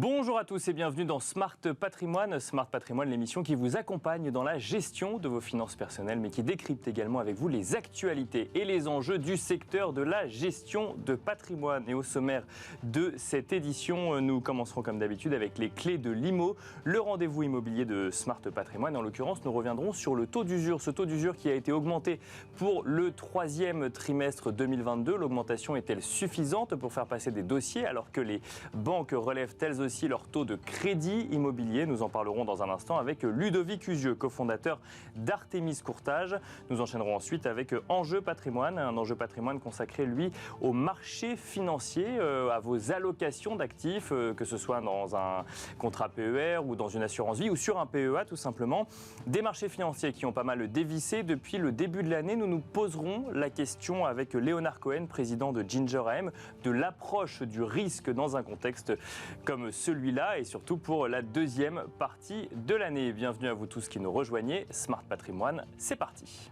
Bonjour à tous et bienvenue dans Smart Patrimoine. Smart Patrimoine, l'émission qui vous accompagne dans la gestion de vos finances personnelles, mais qui décrypte également avec vous les actualités et les enjeux du secteur de la gestion de patrimoine. Et au sommaire de cette édition, nous commencerons comme d'habitude avec les clés de l'IMO, le rendez-vous immobilier de Smart Patrimoine. En l'occurrence, nous reviendrons sur le taux d'usure. Ce taux d'usure qui a été augmenté pour le troisième trimestre 2022. L'augmentation est-elle suffisante pour faire passer des dossiers alors que les banques relèvent elles aussi leur taux de crédit immobilier? Nous en parlerons dans un instant avec Ludovic Usieux, cofondateur d'Artémis Courtage. Nous enchaînerons ensuite avec Enjeu Patrimoine, un enjeu patrimoine consacré, lui, au marché financier, à vos allocations d'actifs, que ce soit dans un contrat PER ou dans une assurance vie ou sur un PEA tout simplement. Des marchés financiers qui ont pas mal dévissé depuis le début de l'année. Nous nous poserons la question avec Léonard Cohen, président de Ginger AM, de l'approche du risque dans un contexte comme celui-là et surtout pour la deuxième partie de l'année. Bienvenue à vous tous qui nous rejoignez. Smart Patrimoine, c'est parti.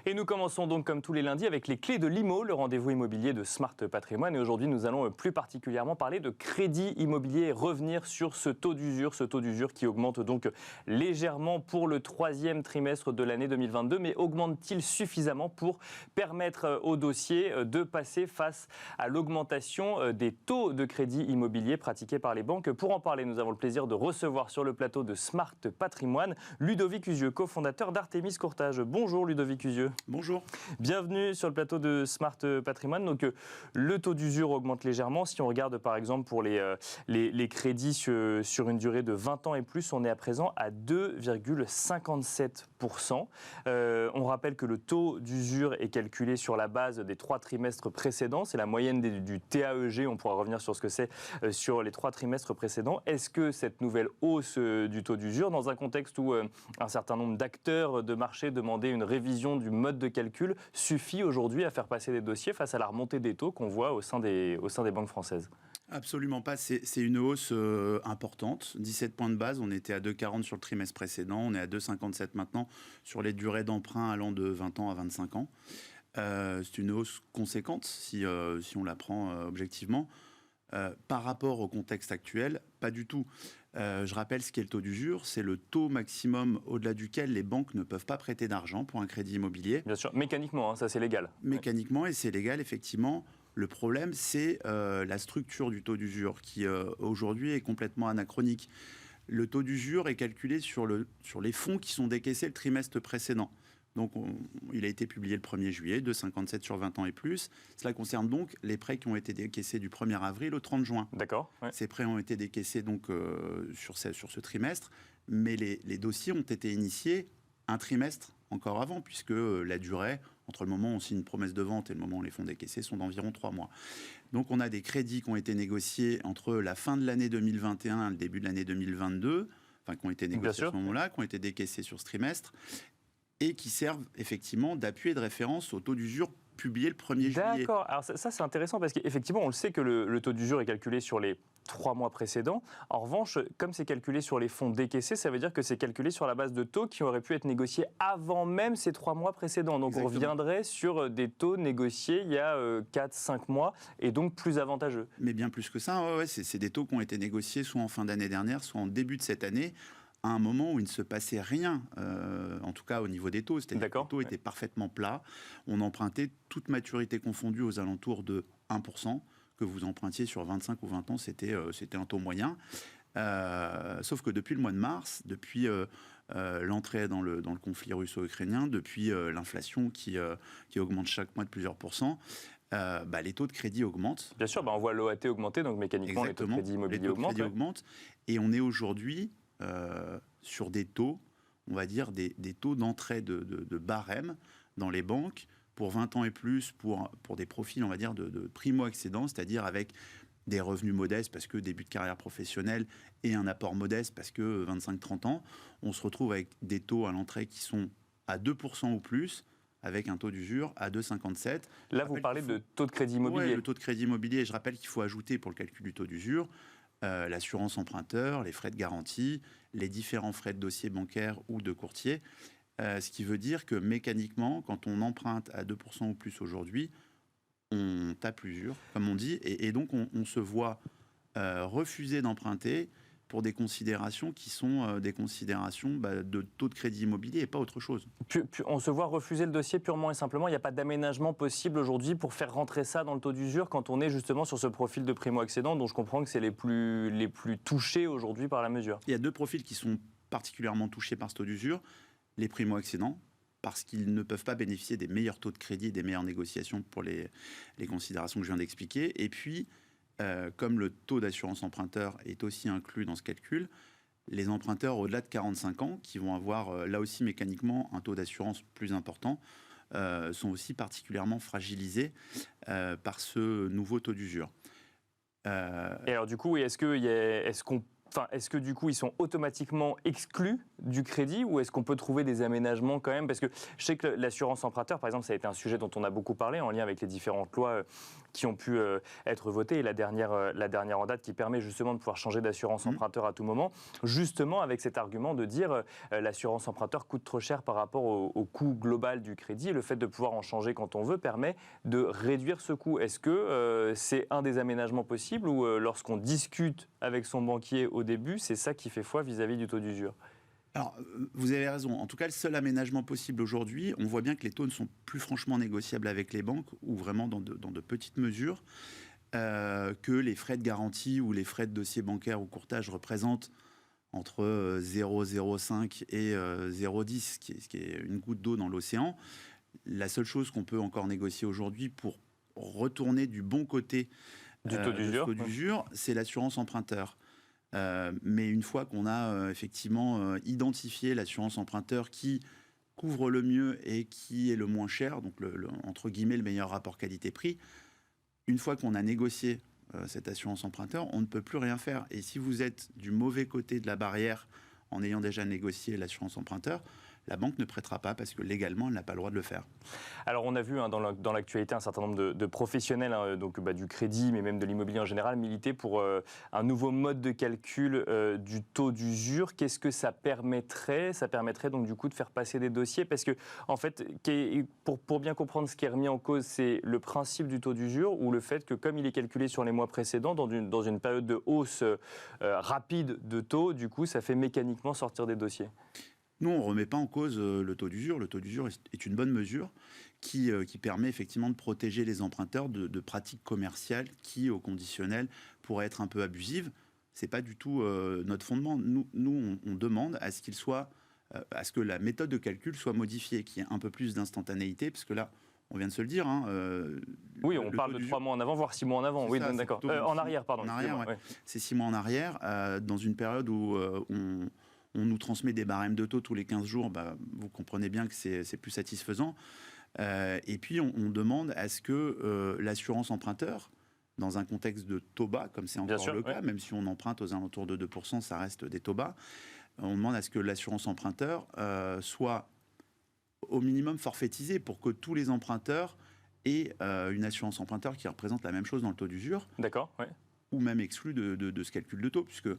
Et nous commençons donc comme tous les lundis avec les clés de l'IMO, le rendez-vous immobilier de Smart Patrimoine. Et aujourd'hui, nous allons plus particulièrement parler de crédit immobilier et revenir sur ce taux d'usure qui augmente donc légèrement pour le troisième trimestre de l'année 2022. Mais augmente-t-il suffisamment pour permettre aux dossiers de passer face à l'augmentation des taux de crédit immobilier pratiqués par les banques? Pour en parler, nous avons le plaisir de recevoir sur le plateau de Smart Patrimoine Ludovic Usieux, cofondateur d'Artémis Courtage. Bonjour Ludovic Usieux. Bonjour. Bienvenue sur le plateau de Smart Patrimoine. Donc, le taux d'usure augmente légèrement. Si on regarde par exemple pour les crédits sur une durée de 20 ans et plus, on est à présent à 2,57%. On rappelle que le taux d'usure est calculé sur la base des 3 trimestres précédents. C'est la moyenne du TAEG. On pourra revenir sur ce que c'est sur les 3 trimestres précédents. Est-ce que cette nouvelle hausse du taux d'usure, dans un contexte où un certain nombre d'acteurs de marché demandaient une révision du mode de calcul, suffit aujourd'hui à faire passer des dossiers face à la remontée des taux qu'on voit au sein des banques françaises? Absolument pas. C'est une hausse importante. 17 points de base. On était à 2,40 sur le trimestre précédent. On est à 2,57 maintenant sur les durées d'emprunt allant de 20 ans à 25 ans. C'est une hausse conséquente si on la prend objectivement. Par rapport au contexte actuel, pas du tout. Je rappelle ce qu'est le taux d'usure, c'est le taux maximum au-delà duquel les banques ne peuvent pas prêter d'argent pour un crédit immobilier. Bien sûr, mécaniquement, ça c'est légal. Mécaniquement, et c'est légal, effectivement. Le problème, c'est la structure du taux d'usure qui, aujourd'hui, est complètement anachronique. Le taux d'usure est calculé sur les fonds qui sont décaissés le trimestre précédent. Donc, il a été publié le 1er juillet, 2,57 sur 20 ans et plus. Cela concerne donc les prêts qui ont été décaissés du 1er avril au 30 juin. D'accord. Ouais. Ces prêts ont été décaissés donc, sur ce trimestre, mais les dossiers ont été initiés un trimestre encore avant, puisque la durée, entre le moment où on signe une promesse de vente et le moment où les fonds décaissés, sont d'environ 3 mois. Donc, on a des crédits qui ont été négociés entre la fin de l'année 2021 et le début de l'année 2022, enfin, qui ont été négociés à ce moment-là, qui ont été décaissés sur ce trimestre, et qui servent effectivement d'appui et de référence au taux d'usure publié le 1er juillet. D'accord. Alors ça c'est intéressant parce qu'effectivement, on le sait que le taux d'usure est calculé sur les 3 mois précédents. En revanche, comme c'est calculé sur les fonds décaissés, ça veut dire que c'est calculé sur la base de taux qui auraient pu être négociés avant même ces 3 mois précédents. Donc exactement. On reviendrait sur des taux négociés il y a 4-5 mois et donc plus avantageux. Mais bien plus que ça, ouais, c'est des taux qui ont été négociés soit en fin d'année dernière, soit en début de cette année, à un moment où il ne se passait rien, en tout cas au niveau des taux. C'est-à-dire que les taux étaient parfaitement plats. On empruntait toute maturité confondue aux alentours de 1%. Que vous empruntiez sur 25 ou 20 ans, c'était un taux moyen. Sauf que depuis le mois de mars, depuis l'entrée dans le conflit russo-ukrainien, depuis l'inflation qui augmente chaque mois de plusieurs pourcents, les taux de crédit augmentent. Bien sûr, on voit l'OAT augmenter, donc mécaniquement les taux de crédit immobilier augmentent. Et on est aujourd'hui sur des taux, on va dire des taux d'entrée de barème dans les banques pour 20 ans et plus, pour des profils, on va dire, de primo-accédants, c'est-à-dire avec des revenus modestes parce que début de carrière professionnelle et un apport modeste parce que 25-30 ans, on se retrouve avec des taux à l'entrée qui sont à 2% ou plus, avec un taux d'usure à 2,57. Là, vous parlez de taux de crédit immobilier. Oui, le taux de crédit immobilier. Je rappelle qu'il faut ajouter pour le calcul du taux d'usure l'assurance emprunteur, les frais de garantie, les différents frais de dossier bancaire ou de courtier. Ce qui veut dire que mécaniquement, quand on emprunte à 2% ou plus aujourd'hui, on tape l'usure, comme on dit, et donc on se voit refuser d'emprunter pour des considérations qui sont des considérations de taux de crédit immobilier et pas autre chose. On se voit refuser le dossier purement et simplement. Il n'y a pas d'aménagement possible aujourd'hui pour faire rentrer ça dans le taux d'usure quand on est justement sur ce profil de primo-accédant dont je comprends que c'est les plus touchés aujourd'hui par la mesure. Il y a deux profils qui sont particulièrement touchés par ce taux d'usure. Les primo-accédants, parce qu'ils ne peuvent pas bénéficier des meilleurs taux de crédit et des meilleures négociations pour les considérations que je viens d'expliquer. Et puis, comme le taux d'assurance emprunteur est aussi inclus dans ce calcul, les emprunteurs au-delà de 45 ans, qui vont avoir là aussi mécaniquement un taux d'assurance plus important, sont aussi particulièrement fragilisés par ce nouveau taux d'usure. Et alors du coup, est-ce que du coup ils sont automatiquement exclus du crédit ou est-ce qu'on peut trouver des aménagements quand même? Parce que je sais que l'assurance emprunteur, par exemple, ça a été un sujet dont on a beaucoup parlé en lien avec les différentes lois qui ont pu être votées et la dernière en date qui permet justement de pouvoir changer d'assurance emprunteur à tout moment, justement avec cet argument de dire l'assurance emprunteur coûte trop cher par rapport au coût global du crédit et le fait de pouvoir en changer quand on veut permet de réduire ce coût. Est-ce que c'est un des aménagements possibles ou lorsqu'on discute avec son banquier au début, c'est ça qui fait foi vis-à-vis du taux d'usure? Alors, vous avez raison. En tout cas, le seul aménagement possible aujourd'hui, on voit bien que les taux ne sont plus franchement négociables avec les banques ou vraiment dans de petites mesures, que les frais de garantie ou les frais de dossier bancaire ou courtage représentent entre 0,05 et 0,10, ce qui est une goutte d'eau dans l'océan. La seule chose qu'on peut encore négocier aujourd'hui pour retourner du bon côté du taux d'usure, c'est l'assurance emprunteur. Mais une fois qu'on a effectivement identifié l'assurance emprunteur qui couvre le mieux et qui est le moins cher, donc entre guillemets le meilleur rapport qualité-prix, une fois qu'on a négocié cette assurance emprunteur, on ne peut plus rien faire. Et si vous êtes du mauvais côté de la barrière en ayant déjà négocié l'assurance emprunteur, la banque ne prêtera pas parce que légalement, elle n'a pas le droit de le faire. Alors, on a vu dans l'actualité un certain nombre de professionnels du crédit, mais même de l'immobilier en général, militer pour un nouveau mode de calcul du taux d'usure. Qu'est-ce que ça permettrait? Ça permettrait donc du coup de faire passer des dossiers parce que, en fait, pour bien comprendre ce qui est remis en cause, c'est le principe du taux d'usure ou le fait que, comme il est calculé sur les mois précédents, dans une période de hausse rapide de taux, du coup, ça fait mécaniquement sortir des dossiers. Nous, on ne remet pas en cause le taux d'usure. Le taux d'usure est une bonne mesure qui permet effectivement de protéger les emprunteurs de pratiques commerciales qui, au conditionnel, pourraient être un peu abusives. Ce n'est pas du tout notre fondement. Nous on demande à ce à ce que la méthode de calcul soit modifiée, qu'il y ait un peu plus d'instantanéité, parce que là, on vient de se le dire. Oui, on parle de 3 mois en avant, voire 6 mois en avant. Oui, d'accord. En arrière, pardon. En arrière, ouais. C'est 6 mois en arrière, dans une période où on nous transmet des barèmes de taux tous les 15 jours, vous comprenez bien que c'est plus satisfaisant. Et puis, on demande à ce que l'assurance emprunteur, dans un contexte de taux bas, comme c'est encore le cas, même si on emprunte aux alentours de 2%, ça reste des taux bas, on demande à ce que l'assurance emprunteur soit au minimum forfaitisée pour que tous les emprunteurs aient une assurance emprunteur qui représente la même chose dans le taux d'usure. D'accord, ouais. Ou même exclu de ce calcul de taux, puisque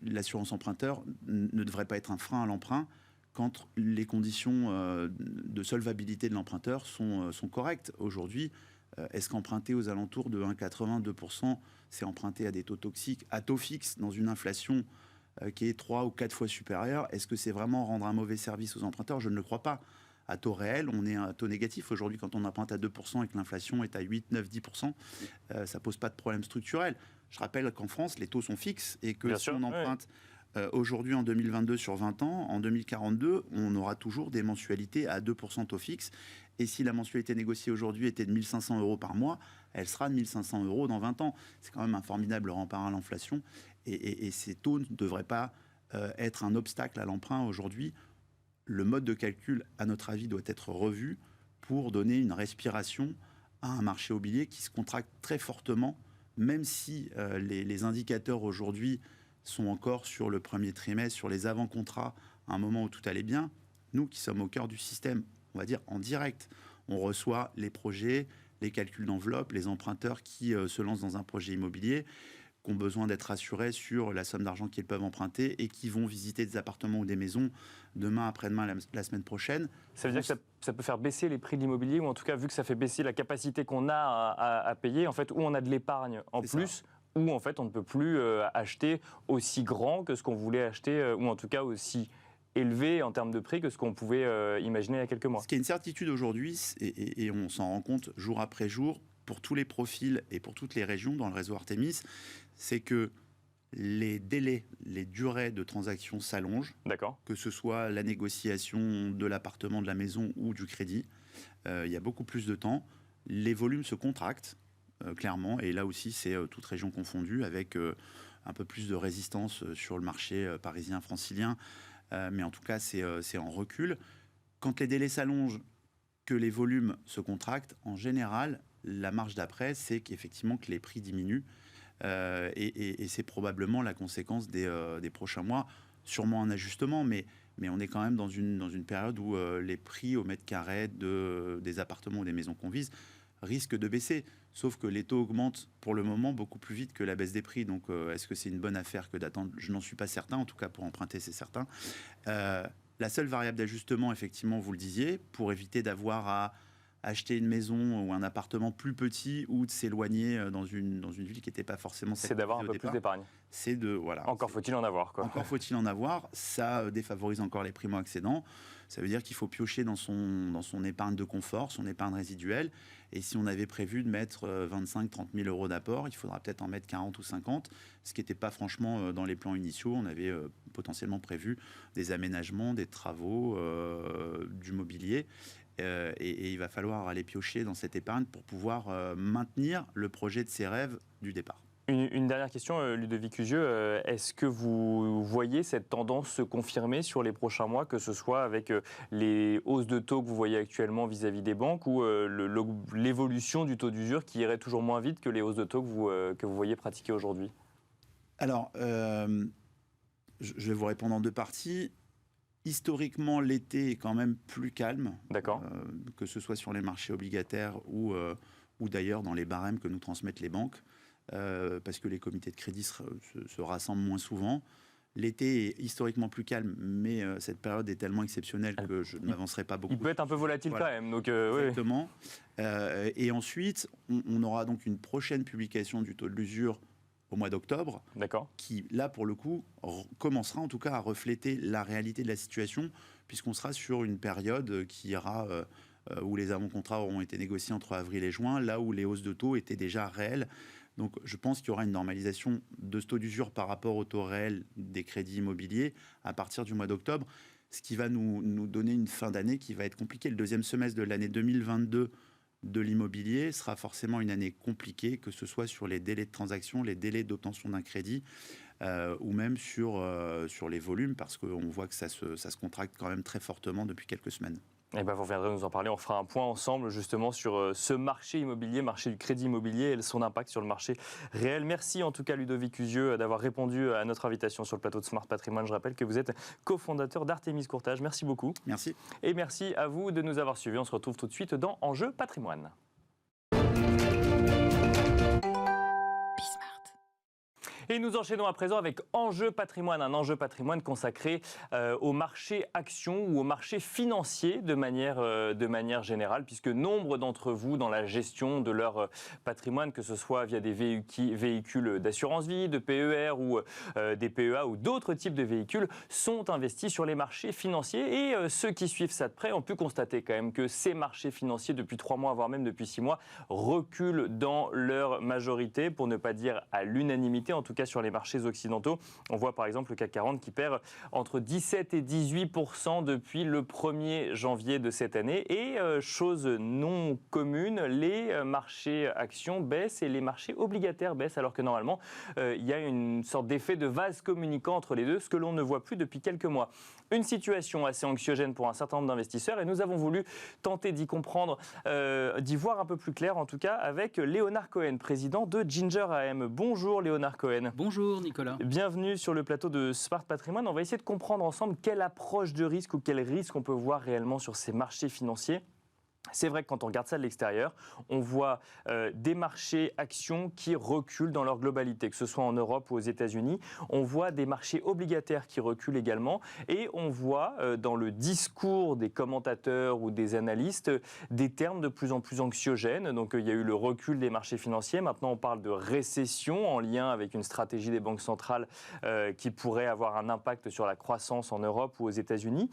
l'assurance emprunteur ne devrait pas être un frein à l'emprunt quand les conditions de solvabilité de l'emprunteur sont correctes. Aujourd'hui, est-ce qu'emprunter aux alentours de 1,80, 2%, c'est emprunter à des taux toxiques, à taux fixe, dans une inflation qui est 3 ou 4 fois supérieure? Est-ce que c'est vraiment rendre un mauvais service aux emprunteurs? Je ne le crois pas. À taux réel, on est à un taux négatif. Aujourd'hui, quand on emprunte à 2% et que l'inflation est à 8, 9, 10%, ça ne pose pas de problème structurel. Je rappelle qu'en France, les taux sont fixes et que si on emprunte aujourd'hui en 2022 sur 20 ans, en 2042, on aura toujours des mensualités à 2% taux fixe. Et si la mensualité négociée aujourd'hui était de 1 500 € par mois, elle sera de 1 500 € dans 20 ans. C'est quand même un formidable rempart à l'inflation. Et ces taux ne devraient pas être un obstacle à l'emprunt aujourd'hui. Le mode de calcul, à notre avis, doit être revu pour donner une respiration à un marché immobilier qui se contracte très fortement, même si les indicateurs aujourd'hui sont encore sur le premier trimestre, sur les avant-contrats, à un moment où tout allait bien. Nous qui sommes au cœur du système, on va dire en direct, on reçoit les projets, les calculs d'enveloppe, les emprunteurs qui se lancent dans un projet immobilier. qui ont besoin d'être rassurés sur la somme d'argent qu'ils peuvent emprunter et qui vont visiter des appartements ou des maisons demain, après-demain, la semaine prochaine. Ça veut dire que ça peut faire baisser les prix de l'immobilier, ou en tout cas, vu que ça fait baisser la capacité qu'on a à payer, en fait, où on a de l'épargne en plus, où en fait, on ne peut plus acheter aussi grand que ce qu'on voulait acheter, ou en tout cas aussi élevé en termes de prix que ce qu'on pouvait imaginer il y a quelques mois. Ce qui est une certitude aujourd'hui, et on s'en rend compte jour après jour, pour tous les profils et pour toutes les régions dans le réseau Artemis, c'est que les délais, les durées de transaction s'allongent, que ce soit la négociation de l'appartement, de la maison ou du crédit. Il y a beaucoup plus de temps. Les volumes se contractent, clairement, et là aussi, c'est toute région confondue, avec un peu plus de résistance sur le marché parisien, francilien, mais en tout cas, c'est en recul. Quand les délais s'allongent, que les volumes se contractent, en général, la marge d'après, c'est qu'effectivement que les prix diminuent. Et c'est probablement la conséquence des prochains mois. Sûrement un ajustement, mais on est quand même dans une période où les prix au mètre carré des appartements ou des maisons qu'on vise risquent de baisser. Sauf que les taux augmentent pour le moment beaucoup plus vite que la baisse des prix. Donc est-ce que c'est une bonne affaire que d'attendre? Je n'en suis pas certain. En tout cas, pour emprunter, c'est certain. La seule variable d'ajustement, effectivement, vous le disiez, pour éviter d'avoir à acheter une maison ou un appartement plus petit ou de s'éloigner dans une ville qui n'était pas forcément... C'est d'avoir un peu plus d'épargne. Encore faut-il en avoir, quoi. Encore faut-il en avoir. Ça défavorise encore les primo-accédants. Ça veut dire qu'il faut piocher dans son épargne de confort, son épargne résiduelle. Et si on avait prévu de mettre 25-30 000 euros d'apport, il faudra peut-être en mettre 40 ou 50, ce qui n'était pas franchement dans les plans initiaux. On avait potentiellement prévu des aménagements, des travaux, du mobilier. Et il va falloir aller piocher dans cette épargne pour pouvoir maintenir le projet de ses rêves du départ. Une dernière question, Ludovic Cusieux. Est-ce que vous voyez cette tendance se confirmer sur les prochains mois, que ce soit avec les hausses de taux que vous voyez actuellement vis-à-vis des banques ou l'évolution du taux d'usure qui irait toujours moins vite que les hausses de taux que vous voyez pratiquer aujourd'hui? Alors, je vais vous répondre en deux parties. Historiquement, l'été est quand même plus calme, que ce soit sur les marchés obligataires ou d'ailleurs dans les barèmes que nous transmettent les banques, parce que les comités de crédit se rassemblent moins souvent. L'été est historiquement plus calme, mais cette période est tellement exceptionnelle que je ne m'avancerai pas beaucoup. Il peut être un peu volatile quand même. Donc, exactement. Oui. Et ensuite, on aura donc une prochaine publication du taux de l'usure au mois d'octobre, qui, là, pour le coup, commencera en tout cas à refléter la réalité de la situation, puisqu'on sera sur une période qui ira, où les avant-contrats auront été négociés entre avril et juin, là où les hausses de taux étaient déjà réelles. Donc je pense qu'il y aura une normalisation de ce taux d'usure par rapport au taux réel des crédits immobiliers à partir du mois d'octobre, ce qui va nous donner une fin d'année qui va être compliquée. Le deuxième semestre de l'année 2022 de l'immobilier sera forcément une année compliquée, que ce soit sur les délais de transaction, les délais d'obtention d'un crédit, ou même sur les volumes, parce qu'on voit que ça se contracte quand même très fortement depuis quelques semaines. Eh ben, vous reviendrez nous en parler. On fera un point ensemble justement sur ce marché immobilier, marché du crédit immobilier et son impact sur le marché réel. Merci en tout cas Ludovic Cusieux d'avoir répondu à notre invitation sur le plateau de Smart Patrimoine. Je rappelle que vous êtes cofondateur d'Artemis Courtage. Merci beaucoup. Merci. Et merci à vous de nous avoir suivis. On se retrouve tout de suite dans Enjeu Patrimoine. Et nous enchaînons à présent avec Enjeu Patrimoine, un enjeu patrimoine consacré au marché action ou au marché financier de manière générale, puisque nombre d'entre vous, dans la gestion de leur patrimoine, que ce soit via des véhicules d'assurance vie, de PER ou des PEA ou d'autres types de véhicules, sont investis sur les marchés financiers. Et ceux qui suivent ça de près ont pu constater quand même que ces marchés financiers, depuis 3 mois, voire même depuis 6 mois, reculent dans leur majorité, pour ne pas dire à l'unanimité, en tout cas sur les marchés occidentaux. On voit par exemple le CAC 40 qui perd entre 17 et 18% depuis le 1er janvier de cette année. Et chose non commune, les marchés actions baissent et les marchés obligataires baissent, alors que normalement il y a une sorte d'effet de vase communicant entre les deux, ce que l'on ne voit plus depuis quelques mois. Une situation assez anxiogène pour un certain nombre d'investisseurs, et nous avons voulu tenter d'y comprendre, d'y voir un peu plus clair en tout cas, avec Léonard Cohen, président de Ginger AM. Bonjour Léonard Cohen. Bonjour Nicolas. Bienvenue sur le plateau de Smart Patrimoine. On va essayer de comprendre ensemble quelle approche de risque ou quel risque on peut voir réellement sur ces marchés financiers. C'est vrai que quand on regarde ça de l'extérieur, on voit des marchés actions qui reculent dans leur globalité, que ce soit en Europe ou aux États-Unis. On voit des marchés obligataires qui reculent également. Et on voit dans le discours des commentateurs ou des analystes des termes de plus en plus anxiogènes. Donc il y a eu le recul des marchés financiers. Maintenant, on parle de récession en lien avec une stratégie des banques centrales qui pourrait avoir un impact sur la croissance en Europe ou aux États-Unis.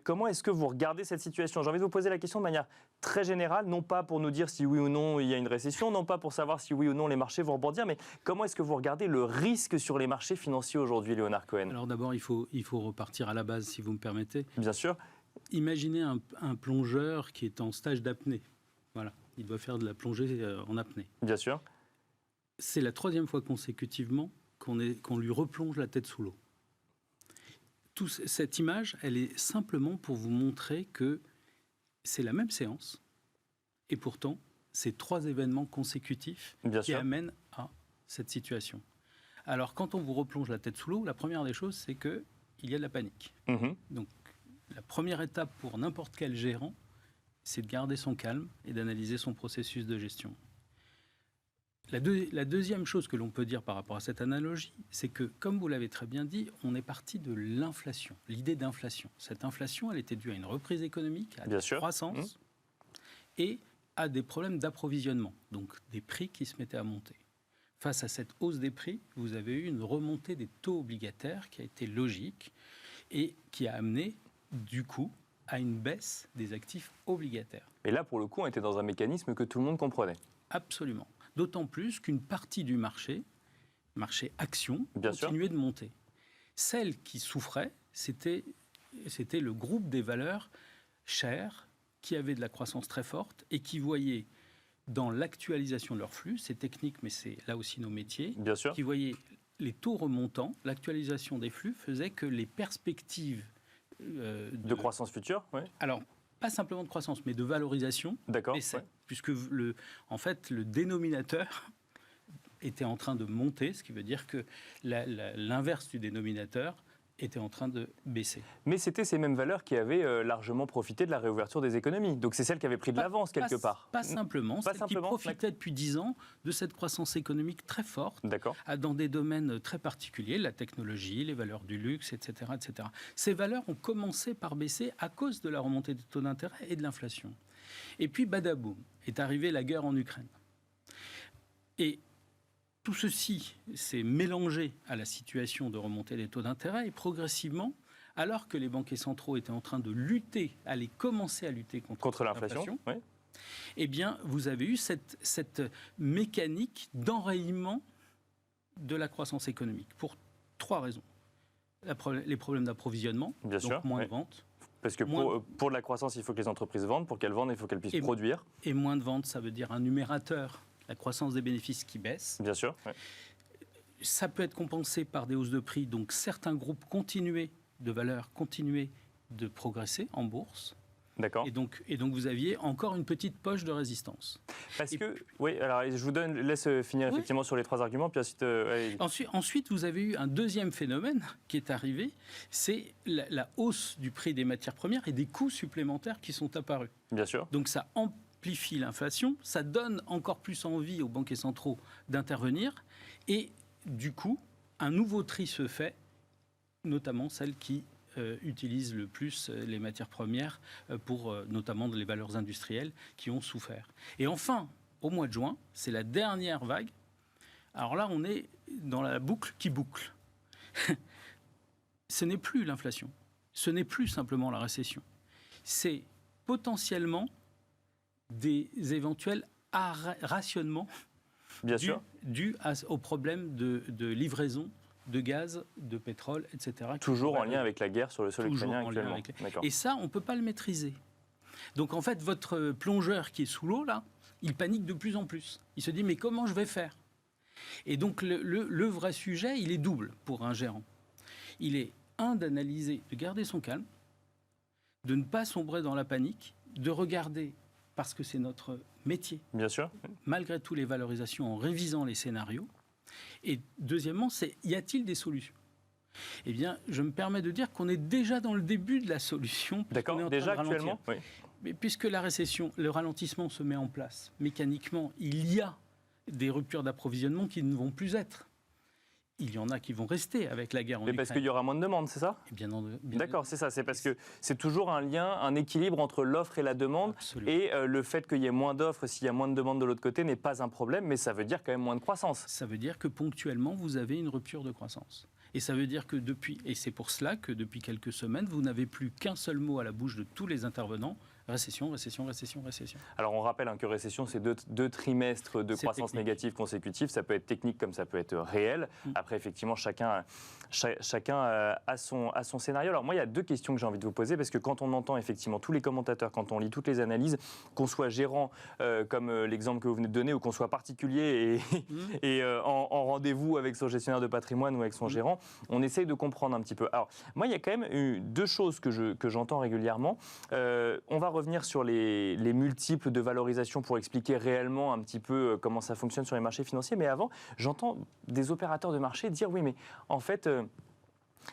Comment est-ce que vous regardez cette situation ? J'ai envie de vous poser la question de manière très générale, non pas pour nous dire si oui ou non il y a une récession, non pas pour savoir si oui ou non les marchés vont rebondir, mais comment est-ce que vous regardez le risque sur les marchés financiers aujourd'hui, Léonard Cohen ? Alors d'abord, il faut repartir à la base, si vous me permettez. Bien sûr. Imaginez un plongeur qui est en stage d'apnée. Voilà, il doit faire de la plongée en apnée. Bien sûr. C'est la 3e fois consécutivement qu'on lui replonge la tête sous l'eau. Cette image, elle est simplement pour vous montrer que c'est la même séance, et pourtant, c'est 3 événements consécutifs qui amènent à cette situation. Alors, quand on vous replonge la tête sous l'eau, la première des choses, c'est qu'il y a de la panique. Donc, la première étape pour n'importe quel gérant, c'est de garder son calme et d'analyser son processus de gestion. La deuxième chose que l'on peut dire par rapport à cette analogie, c'est que, comme vous l'avez très bien dit, on est parti de l'inflation, l'idée d'inflation. Cette inflation, elle était due à une reprise économique, à la croissance et à des problèmes d'approvisionnement, donc des prix qui se mettaient à monter. Face à cette hausse des prix, vous avez eu une remontée des taux obligataires qui a été logique et qui a amené, du coup, à une baisse des actifs obligataires. Et là, pour le coup, on était dans un mécanisme que tout le monde comprenait. Absolument. D'autant plus qu'une partie du marché action, continuait de monter. Celle qui souffrait, c'était le groupe des valeurs chères qui avaient de la croissance très forte et qui voyaient dans l'actualisation de leurs flux, c'est technique mais c'est là aussi nos métiers, qui voyaient les taux remontants, l'actualisation des flux faisait que les perspectives de croissance future, Alors, pas simplement de croissance, mais de valorisation, baissait, puisque en fait, le dénominateur était en train de monter, ce qui veut dire que l'inverse du dénominateur était en train de baisser. Mais c'était ces mêmes valeurs qui avaient largement profité de la réouverture des économies. Donc c'est celles qui avaient pris de l'avance quelque part. Pas simplement, celles qui profitaient depuis 10 ans de cette croissance économique très forte, dans des domaines très particuliers, la technologie, les valeurs du luxe, etc., etc. Ces valeurs ont commencé par baisser à cause de la remontée des taux d'intérêt et de l'inflation. Et puis, badaboum, est arrivée la guerre en Ukraine. Et tout ceci s'est mélangé à la situation de remontée des taux d'intérêt et progressivement, alors que les banquiers centraux étaient en train de lutter, allaient commencer à lutter contre l'inflation, eh bien, vous avez eu cette mécanique d'enrayement de la croissance économique pour 3 raisons. Les problèmes d'approvisionnement, donc moins de ventes. Parce que pour la croissance, il faut que les entreprises vendent. Pour qu'elles vendent, il faut qu'elles puissent produire. Et moins de ventes, ça veut dire un numérateur, la croissance des bénéfices qui baisse. Bien sûr. Ça peut être compensé par des hausses de prix. Donc certains groupes de valeurs continuaient de progresser en bourse. D'accord. Et donc vous aviez encore une petite poche de résistance. Alors je vous laisse finir effectivement sur les 3 arguments, puis ensuite, vous avez eu un deuxième phénomène qui est arrivé, c'est la hausse du prix des matières premières et des coûts supplémentaires qui sont apparus. Bien sûr. Donc ça amplifie l'inflation, ça donne encore plus envie aux banquiers centraux d'intervenir, et du coup, un nouveau tri se fait, notamment celles qui utilisent le plus les matières premières pour notamment les valeurs industrielles qui ont souffert. Et enfin, au mois de juin, c'est la dernière vague. Alors là, on est dans la boucle qui boucle. Ce n'est plus l'inflation, ce n'est plus simplement la récession. C'est potentiellement des éventuels rationnements dus au problème de livraison de gaz, de pétrole, etc. Toujours en lien avec la guerre sur le sol ukrainien actuellement. Et ça, on ne peut pas le maîtriser. Donc en fait, votre plongeur qui est sous l'eau, là, il panique de plus en plus. Il se dit, mais comment je vais faire ? Et donc le vrai sujet, il est double pour un gérant. Il est, d'analyser, de garder son calme, de ne pas sombrer dans la panique, de regarder, parce que c'est notre métier, bien sûr, malgré tout les valorisations en révisant les scénarios. Et deuxièmement, y a-t-il des solutions ? Eh bien, je me permets de dire qu'on est déjà dans le début de la solution. D'accord, déjà actuellement ? Oui. Mais puisque la récession, le ralentissement se met en place, mécaniquement, il y a des ruptures d'approvisionnement qui ne vont plus être. Il y en a qui vont rester avec la guerre en Ukraine. Mais parce qu'il y aura moins de demandes, c'est ça ? D'accord, c'est ça. C'est parce que c'est toujours un lien, un équilibre entre l'offre et la demande. Absolument. Et le fait qu'il y ait moins d'offres, s'il y a moins de demandes de l'autre côté, n'est pas un problème, mais ça veut dire quand même moins de croissance. Ça veut dire que ponctuellement, vous avez une rupture de croissance. Et ça veut dire que et c'est pour cela que depuis quelques semaines, vous n'avez plus qu'un seul mot à la bouche de tous les intervenants. Récession, récession, récession, récession. Alors on rappelle que récession, c'est deux trimestres de croissance négative consécutive. Ça peut être technique comme ça peut être réel. Après, effectivement, chacun a son scénario. Alors moi, il y a deux questions que j'ai envie de vous poser, parce que quand on entend effectivement tous les commentateurs, quand on lit toutes les analyses, qu'on soit gérant, comme l'exemple que vous venez de donner, ou qu'on soit particulier et en rendez-vous avec son gestionnaire de patrimoine ou avec son gérant, on essaye de comprendre un petit peu. Alors moi, il y a quand même deux choses que j'entends régulièrement. On va revenir sur les multiples de valorisation pour expliquer réellement un petit peu comment ça fonctionne sur les marchés financiers. Mais avant, j'entends des opérateurs de marché dire oui, mais en fait,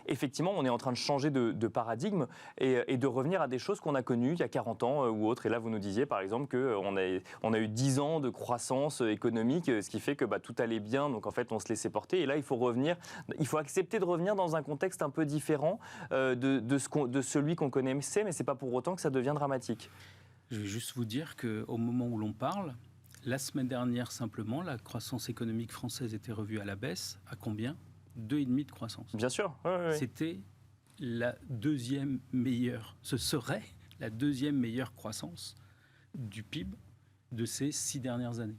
effectivement, on est en train de changer de paradigme et de revenir à des choses qu'on a connues il y a 40 ans ou autres. Et là, vous nous disiez, par exemple, qu'on a eu 10 ans de croissance économique, ce qui fait que tout allait bien. Donc, en fait, on se laissait porter. Et là, il faut accepter de revenir dans un contexte un peu différent de celui qu'on connaissait, mais ce n'est pas pour autant que ça devient dramatique. Je vais juste vous dire qu'au moment où l'on parle, la semaine dernière, simplement, la croissance économique française était revue à la baisse. À combien ? 2,5 de croissance. Bien sûr. Oui. C'était la deuxième meilleure. Ce serait la deuxième meilleure croissance du PIB de ces 6 dernières années.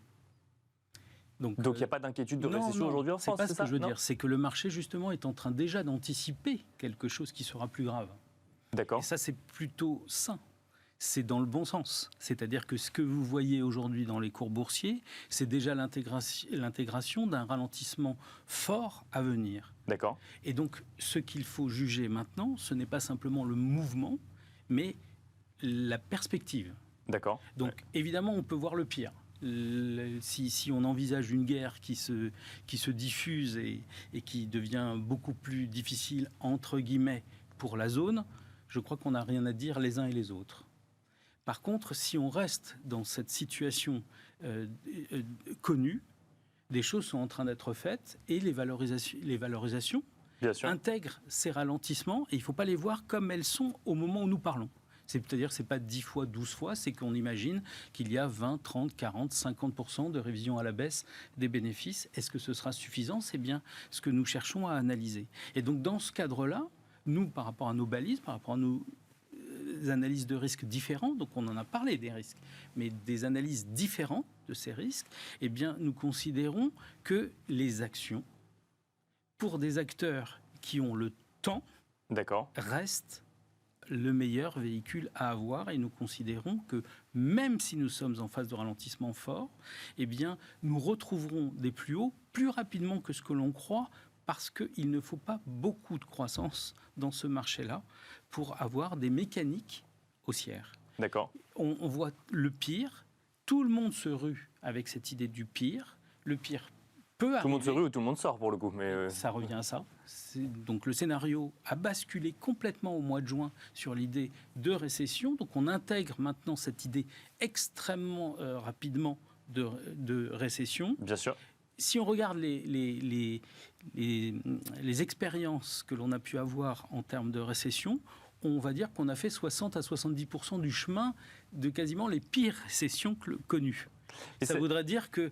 Donc il n'y a pas d'inquiétude de récession aujourd'hui en France, c'est pas ce que je veux dire. C'est que le marché, justement, est en train déjà d'anticiper quelque chose qui sera plus grave. D'accord. Et ça, c'est plutôt sain. C'est dans le bon sens. C'est-à-dire que ce que vous voyez aujourd'hui dans les cours boursiers, c'est déjà l'intégration d'un ralentissement fort à venir. D'accord. Et donc, ce qu'il faut juger maintenant, ce n'est pas simplement le mouvement, mais la perspective. D'accord. Donc, évidemment, on peut voir le pire. Si on envisage une guerre qui se diffuse et qui devient beaucoup plus difficile, entre guillemets, pour la zone, je crois qu'on n'a rien à dire les uns et les autres. Par contre, si on reste dans cette situation connue, des choses sont en train d'être faites et les valorisations intègrent ces ralentissements et il ne faut pas les voir comme elles sont au moment où nous parlons. C'est-à-dire que ce n'est pas 10 fois, 12 fois, c'est qu'on imagine qu'il y a 20, 30, 40, 50% de révision à la baisse des bénéfices. Est-ce que ce sera suffisant ? C'est bien ce que nous cherchons à analyser. Et donc, dans ce cadre-là, nous, par rapport à nos balises, par rapport à nos analyses de risques différents, donc on en a parlé des risques, mais des analyses différentes de ces risques, eh bien, nous considérons que les actions, pour des acteurs qui ont le temps, restent le meilleur véhicule à avoir, et nous considérons que même si nous sommes en phase de ralentissement fort, eh bien, nous retrouverons des plus hauts plus rapidement que ce que l'on croit, parce qu'il ne faut pas beaucoup de croissance dans ce marché-là pour avoir des mécaniques haussières. D'accord. On voit le pire, tout le monde se rue avec cette idée du pire. Le pire peut arriver. Tout le monde se rue ou tout le monde sort pour le coup. Mais ça revient à ça. Donc le scénario a basculé complètement au mois de juin sur l'idée de récession. Donc on intègre maintenant cette idée extrêmement rapidement de récession. Bien sûr. Si on regarde les expériences que l'on a pu avoir en termes de récession, on va dire qu'on a fait 60 à 70% du chemin de quasiment les pires récessions connues. Et ça voudrait dire que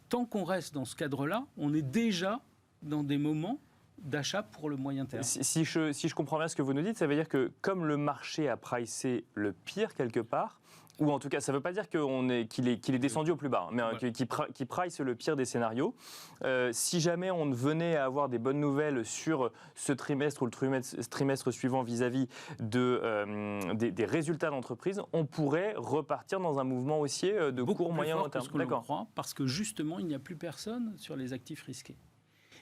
tant qu'on reste dans ce cadre-là, on est déjà dans des moments d'achat pour le moyen terme. Si je comprends bien ce que vous nous dites, ça veut dire que comme le marché a pricé le pire quelque part, ou en tout cas, ça ne veut pas dire qu'il est descendu au plus bas, mais qu'il price le pire des scénarios. Si jamais on venait à avoir des bonnes nouvelles sur ce trimestre ou le trimestre suivant vis-à-vis des résultats d'entreprise, on pourrait repartir dans un mouvement haussier de court, moyen, long terme. D'accord. Parce que justement, il n'y a plus personne sur les actifs risqués.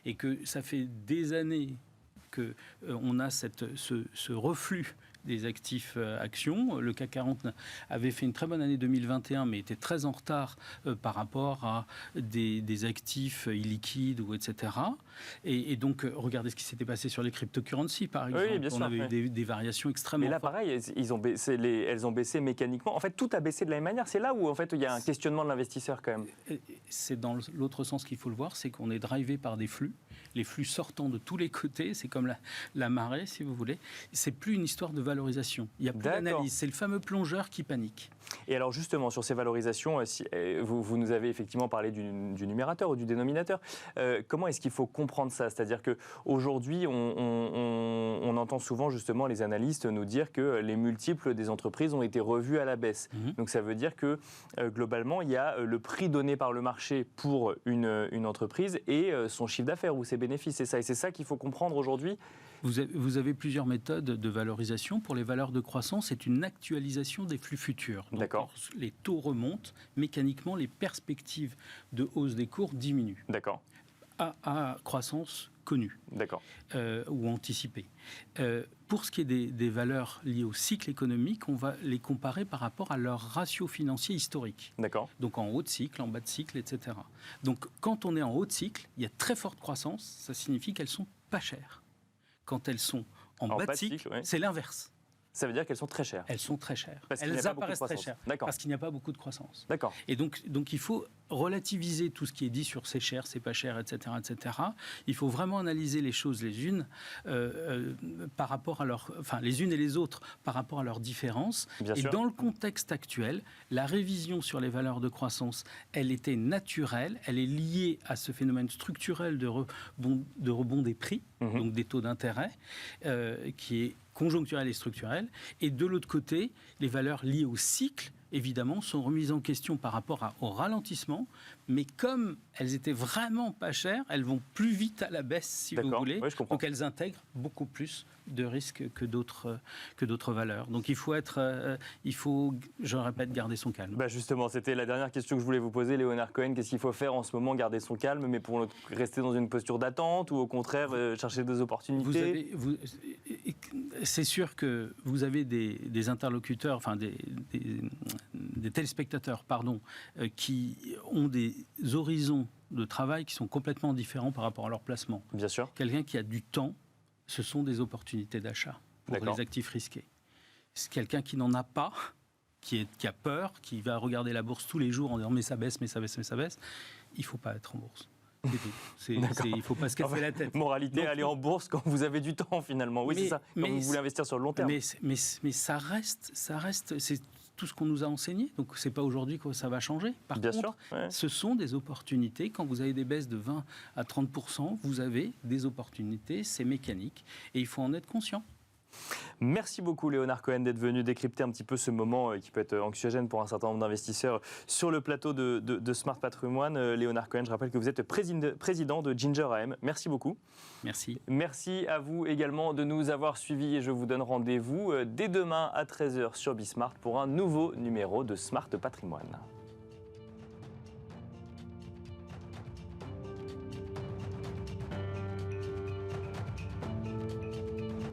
Et que ça fait des années qu'on a ce reflux des actifs actions. Le CAC 40 avait fait une très bonne année 2021, mais était très en retard par rapport à des actifs illiquides, ou etc. Et donc, regardez ce qui s'était passé sur les cryptocurrencies, par exemple. Oui, bien sûr, on avait eu des variations extrêmement fortes. Mais là, pareil, elles ont baissé mécaniquement. En fait, tout a baissé de la même manière. C'est là où, en fait, il y a un questionnement de l'investisseur, quand même. C'est dans l'autre sens qu'il faut le voir, c'est qu'on est drivé par des flux. Les flux sortant de tous les côtés, c'est comme la marée, si vous voulez. C'est plus une histoire de valorisation. Il n'y a plus d'analyse. C'est le fameux plongeur qui panique. Et alors justement, sur ces valorisations, vous nous avez effectivement parlé du numérateur ou du dénominateur. Comment est-ce qu'il faut comprendre ça? C'est-à-dire qu'aujourd'hui, on entend souvent justement les analystes nous dire que les multiples des entreprises ont été revus à la baisse. Donc ça veut dire que globalement, il y a le prix donné par le marché pour une entreprise et son chiffre d'affaires ou ses bénéfices. C'est ça. Et c'est ça qu'il faut comprendre aujourd'hui. Vous avez plusieurs méthodes de valorisation. Pour les valeurs de croissance, c'est une actualisation des flux futurs. D'accord. Les taux remontent, mécaniquement, les perspectives de hausse des cours diminuent. D'accord. À croissance connue. D'accord. Ou anticipée. Pour ce qui est des valeurs liées au cycle économique, on va les comparer par rapport à leur ratio financier historique. D'accord. Donc en haut de cycle, en bas de cycle, etc. Donc quand on est en haut de cycle, il y a très forte croissance, ça signifie qu'elles sont pas chères. Quand elles sont en bas de cycle, c'est l'inverse. Ça veut dire qu'elles sont très chères. Elles sont très chères. Elles apparaissent très chères. Parce qu'il n'y a pas beaucoup de croissance. D'accord. Et donc il faut relativiser tout ce qui est dit sur c'est cher, c'est pas cher, etc., etc. Il faut vraiment analyser les choses les unes par rapport à les unes et les autres par rapport à leurs différences. Bien et sûr. Dans le contexte actuel, la révision sur les valeurs de croissance, elle était naturelle, elle est liée à ce phénomène structurel de rebond des prix, donc des taux d'intérêt, qui est conjoncturel et structurel. Et de l'autre côté, les valeurs liées au cycle, évidemment, sont remises en question par rapport au ralentissement. Mais comme elles étaient vraiment pas chères, elles vont plus vite à la baisse, si vous voulez. Oui, je comprends. Donc elles intègrent beaucoup plus de risques que d'autres valeurs. Donc il faut, je le répète, garder son calme. Justement, c'était la dernière question que je voulais vous poser, Léonard Cohen. Qu'est-ce qu'il faut faire en ce moment? Garder son calme, mais pour rester dans une posture d'attente ou au contraire chercher des opportunités? C'est sûr que vous avez des interlocuteurs, enfin des téléspectateurs, qui ont des horizons de travail qui sont complètement différents par rapport à leur placement. Bien sûr. Quelqu'un qui a du temps, ce sont des opportunités d'achat pour les actifs risqués. C'est quelqu'un qui n'en a pas, qui a peur, qui va regarder la bourse tous les jours en disant mais ça baisse, mais ça baisse, mais ça baisse. Il ne faut pas être en bourse. Il ne faut pas se casser la tête. Moralité, aller en bourse quand vous avez du temps finalement. Oui, c'est ça. Quand vous voulez investir sur le long terme. Mais ça reste, c'est tout ce qu'on nous a enseigné. Donc c'est pas aujourd'hui que ça va changer. Par contre, ce sont des opportunités. Quand vous avez des baisses de 20 à 30%, vous avez des opportunités. C'est mécanique et il faut en être conscient. Merci beaucoup Léonard Cohen d'être venu décrypter un petit peu ce moment qui peut être anxiogène pour un certain nombre d'investisseurs sur le plateau de Smart Patrimoine. Léonard Cohen, je rappelle que vous êtes président de Ginger AM. Merci beaucoup. Merci. Merci à vous également de nous avoir suivis et je vous donne rendez-vous dès demain à 13h sur Bismart pour un nouveau numéro de Smart Patrimoine.